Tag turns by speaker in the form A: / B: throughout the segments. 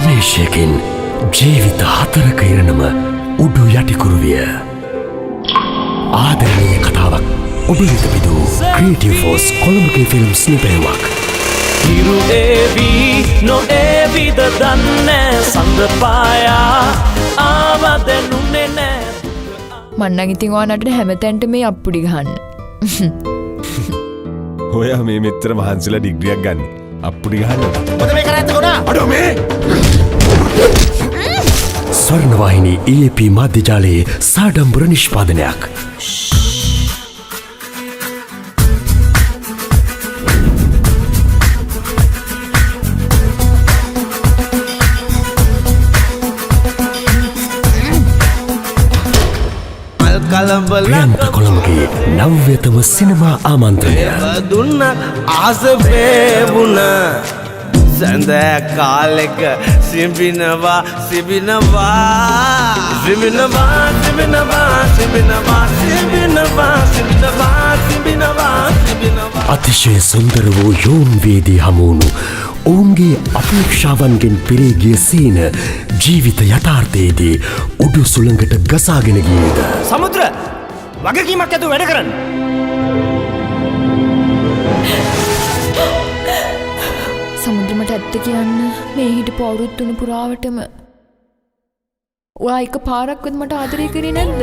A: නිමේෂයකින් ජීවිත 4ක ඉරණම උඩු යටිකුරුවිය. ආදරණීය කතාවක් ඔබ වෙත පිදූ ක්‍රියේටිව් ෆෝස් කොළඹගේ ෆිල්ම්ස් නිපැයුමක්.
B: හිරු ඒවි නොඒවිද දන්නේ සඳපායා ආවදනුනේ නෑ.
C: මන්නන් ඉතින් ඕනට හැමතැන්ට මේ අප්පුඩි ගහන්න.
D: ඔයා මේ මෙච්චර මහන්සිලා ඩිග්‍රියක් ගන්න අප්පුඩි ගහන්න.
E: මොකද මේ කරන්නේ කොනා?
D: අඩෝ මේ
A: ස්වර්ණවාහිනී EAP මාධ්‍යජාලයේ සාඩම්බර නිෂ්පාදනයක්. ප්‍රියන්ත කොළඹගේ නව්‍යතම සිනමා ආමන්ත්‍රණය.
E: දුන්න ආසවේවුණ සඳ කාලෙක සිඹිනවා
A: අතිශය සුන්දර වූ යෝන් වේදී හමුවුණු ඔවුන්ගේ අපේක්ෂාවන්ගෙන් පිරේගිය සීන ජීවිත යථාර්ථයේදී උඩු සුළඟට ගසාගෙන ගියේද.
E: සමුද්‍ර වගකීමක් ඇතුව වැඩ කරන්න.
C: සමුද්‍රමට ඇත්ත කියන්න මේ හිටපු අවුරුද්දුන පුරාවටම ඔයා එක පාරක්වත් මට ආදරය කරේ නැද්ද?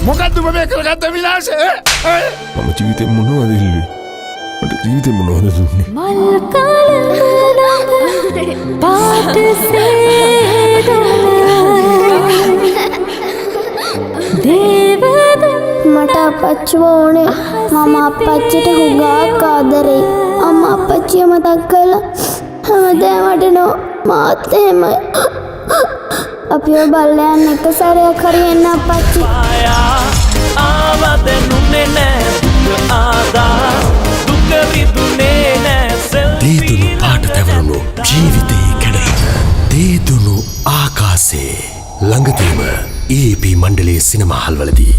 D: මොකද්ද ඔබ මේ කරගත්ත විනාශය? මම ජීවිතේ මොනවද ඉල්ලුවේ? මට ජීවිතේ මොනවද දුන්නේ?
F: මල් කලන පාට
G: මට අපච්චි ඕනේ. මම අපච්චිට හුඟක් ආදරෙයි. අම්මා අපච්චිව මතක් කරලා හැමදාම වටනෝ මාත් එහෙමයි. අපිව බල්ලයන් එක සැරයක් හරි එන්න අපච්චි.
B: ආවදනුනේ නෑ ආදා දුක විදුනේ නෑ.
A: දේදුණු පාට තැවරුණු ජීවිතයේ කැඩෙන දේදුණු ආකාසේ ළඟදීම EAP මණ්ඩලයේ සිනමාහල්වලදී